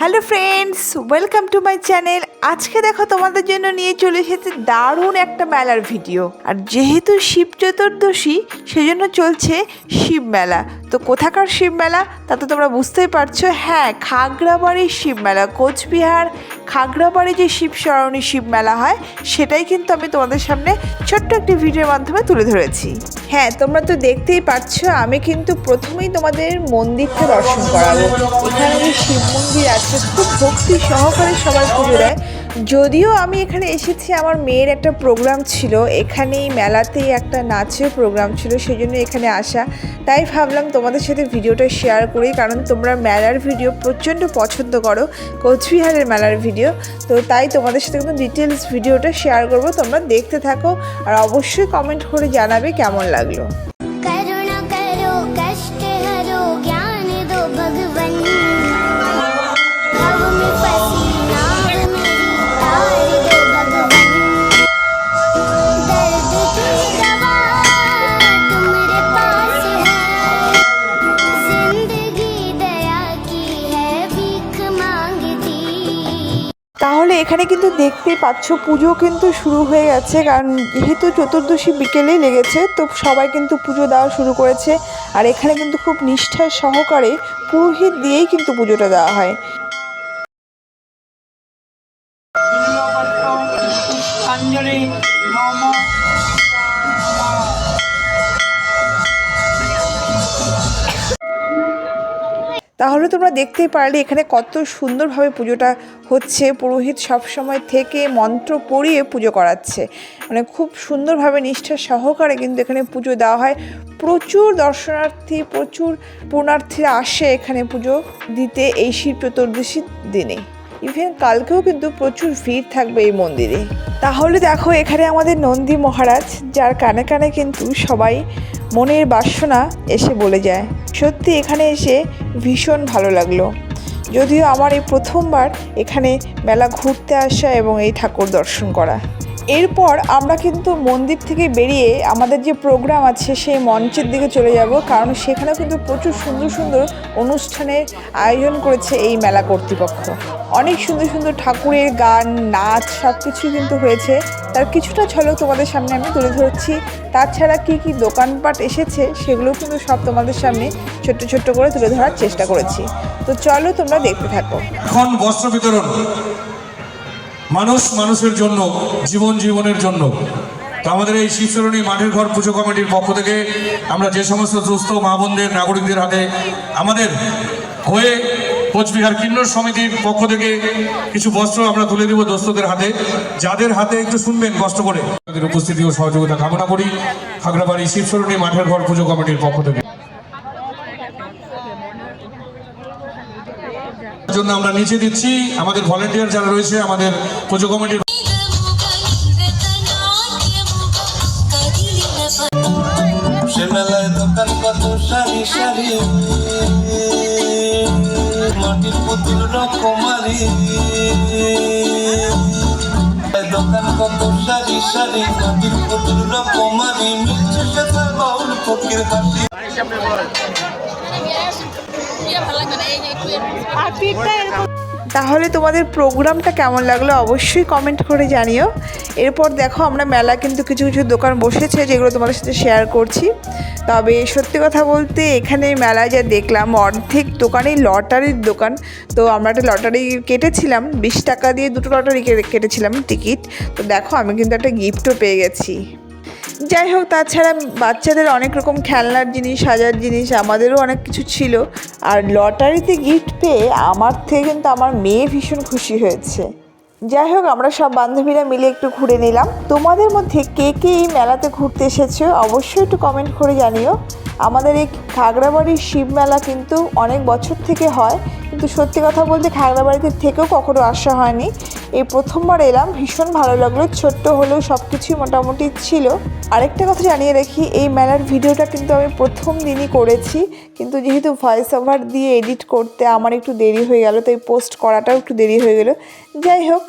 Hello friends, welcome to my channel. আজকে দেখো তোমাদের জন্য নিয়ে চলে এসেছে দারুণ একটা মেলার ভিডিও। আর যেহেতু শিব চতুর্দশী সেজন্য চলছে শিব মেলা। তো কোথাকার শিব মেলা তা তো তোমরা বুঝতেই পারছো। হ্যাঁ, খাগড়াবাড়ির শিব মেলা, কোচবিহার খাগড়াবাড়ি যে শিব সরণী শিব মেলা হয় সেটাই কিন্তু আমি তোমাদের সামনে ছোট্ট একটি ভিডিওর মাধ্যমে তুলে ধরেছি। হ্যাঁ, তোমরা তো দেখতেই পাচ্ছ, আমি কিন্তু প্রথমেই তোমাদের মন্দিরটা দর্শন করাবো। এখানে যে শিব মন্দির আছে, খুব ভক্তি সহকারে সবাই পুজো দেয়। যদিও আমি এখানে এসেছি, আমার মেয়ের একটা প্রোগ্রাম ছিল, এখানেই মেলাতেই একটা নাচের প্রোগ্রাম ছিল, সেই জন্য এখানে আসা। তাই ভাবলাম তোমাদের সাথে ভিডিওটা শেয়ার করি, কারণ তোমরা মেলার ভিডিও প্রচণ্ড পছন্দ করো, কোচবিহারের মেলার ভিডিও। তো তাই তোমাদের সাথে কিন্তু ডিটেলস ভিডিওটা শেয়ার করবো, তোমরা দেখতে থাকো আর অবশ্যই কমেন্ট করে জানাবে কেমন লাগলো। তাহলে এখানে কিন্তু দেখতেই পাচ্ছ পুজো কিন্তু শুরু হয়ে গেছে, কারণ যেহেতু চতুর্দশী বিকেলেই লেগেছে, তো সবাই কিন্তু পুজো দেওয়া শুরু করেছে। আর এখানে কিন্তু খুব নিষ্ঠার সহকারে পুরোহিত দিয়েই কিন্তু পুজোটা দেওয়া হয়। তাহলে তোমরা দেখতেই পারলে এখানে কত সুন্দরভাবে পুজোটা হচ্ছে। পুরোহিত সবসময় থেকে মন্ত্র পড়িয়ে পুজো করাচ্ছে, মানে খুব সুন্দরভাবে নিষ্ঠার সহকারে কিন্তু এখানে পুজো দেওয়া হয়। প্রচুর দর্শনার্থী, প্রচুর পুণ্যার্থীরা আসে এখানে পুজো দিতে এই শিব চতুর্দশীর দিনে। ইভেন কালকেও কিন্তু প্রচুর ভিড় থাকবে এই মন্দিরে। তাহলে দেখো এখানে আমাদের নন্দী মহারাজ, যার কানে কানে কিন্তু সবাই মনের বাসনা এসে বলে যায়। সত্যি এখানে এসে ভীষণ ভালো লাগলো। যদিও আমার এই প্রথমবার এখানে মেলা ঘুরতে আসা এবং এই ঠাকুর দর্শন করা। এরপর আমরা কিন্তু মন্দির থেকে বেরিয়ে আমাদের যে প্রোগ্রাম আছে সেই মঞ্চের দিকে চলে যাব, কারণ সেখানেও কিন্তু প্রচুর সুন্দর সুন্দর অনুষ্ঠানের আয়োজন করেছে এই মেলা কর্তৃপক্ষ। অনেক সুন্দর সুন্দর ঠাকুরের গান, নাচ সব কিছুই কিন্তু হয়েছে। তার কিছুটা ঝলক তোমাদের সামনে আমি তুলে ধরছি। তাছাড়া কি কি দোকানপাট এসেছে সেগুলো কিন্তু সব তোমাদের সামনে ছোট্ট ছোট্ট করে তুলে ধরার চেষ্টা করেছি। তো চলো তোমরা দেখতে থাকো। এখন বস্ত্র বিতরণ, মানুষের জন্য, জীবনের জন্য। তো আমাদের এই শিবচরণী মাঠের ঘর পুজো কমিটির পক্ষ থেকে আমরা যে সমস্ত দুস্থ মা বোনদের, নাগরিকদের হাতে আমাদের হয়ে কোচবিহার কিন্নর সমিতির পক্ষ থেকে কিছু বস্ত্র আমরা তুলে দেব দোস্তদের হাতে। যাদের হাতে একটু শুনবেন কষ্ট করে, তাদের উপস্থিতি ও সহযোগিতা কামনা করি খাগড়াবাড়ি শিবচরণী মাঠের ঘর পুজো কমিটির পক্ষ থেকে। জন্য আমরা নিচে দিচ্ছি আমাদের ভলেন্টিয়ার যারা রয়েছে আমাদের পুজো কমিটির। সে মেলায় দোকান কত সারি সারি, মাটির পুতুল রকমারি, দোকান কত সারি সারি, মাটির পুতুল রকমারি, মিলছে সাথে বাউল ফকির হাসি। তাহলে তোমাদের প্রোগ্রামটা কেমন লাগলো অবশ্যই কমেন্ট করে জানিও। এরপর দেখো আমরা মেলা কিন্তু কিছু কিছু দোকান বসেছে যেগুলো তোমাদের সাথে শেয়ার করছি। তবে সত্যি কথা বলতে এখানে মেলায় যা দেখলাম, অর্ধেক দোকানেই লটারির দোকান। তো আমরা একটা লটারি কেটেছিলাম, 20 টাকা দিয়ে 2টো লটারি কেটেছিলাম টিকিট। তো দেখো আমি কিন্তু একটা গিফটও পেয়ে গেছি। যাই হোক, তাছাড়া বাচ্চাদের অনেক রকম খেলনার জিনিস, সাজার জিনিস, আমাদেরও অনেক কিছু ছিল। আর লটারিতে গিফট পেয়ে আমার থেকে কিন্তু আমার মেয়ে ভীষণ খুশি হয়েছে। যাই হোক, আমরা সব বান্ধবীরা মিলে একটু ঘুরে নিলাম। তোমাদের মধ্যে কে কে এই মেলাতে ঘুরতে এসেছো অবশ্যই একটু কমেন্ট করে জানিও। আমাদের এই খাগড়াবাড়ির শিব মেলা কিন্তু অনেক বছর থেকে হয়, কিন্তু সত্যি কথা বলতে খাগড়াবাড়িতে থেকেও কখনো আসা হয়নি। এই প্রথমবার এলাম, ভীষণ ভালো লাগলো। ছোট্ট হলেও সব কিছুই মোটামুটি ছিল। আরেকটা কথা জানিয়ে রাখি, এই মেলার ভিডিওটা কিন্তু আমি প্রথম দিনই করেছি, কিন্তু যেহেতু ভয়েস ওভার দিয়ে এডিট করতে আমার একটু দেরি হয়ে গেল, তাই পোস্ট করাটাও একটু দেরি হয়ে গেল। যাই হোক,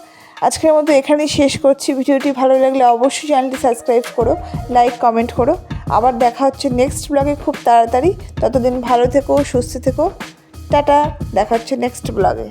আজকের মতো এখানেই শেষ করছি। ভিডিওটি ভালো লাগলে অবশ্যই চ্যানেলটি সাবস্ক্রাইব করো, লাইক কমেন্ট করো। আবার দেখা হচ্ছে নেক্সট ব্লগে খুব তাড়াতাড়ি। ততদিন ভালো থেকো, সুস্থ থেকো। টাটা, দেখা হচ্ছে নেক্সট ব্লগে।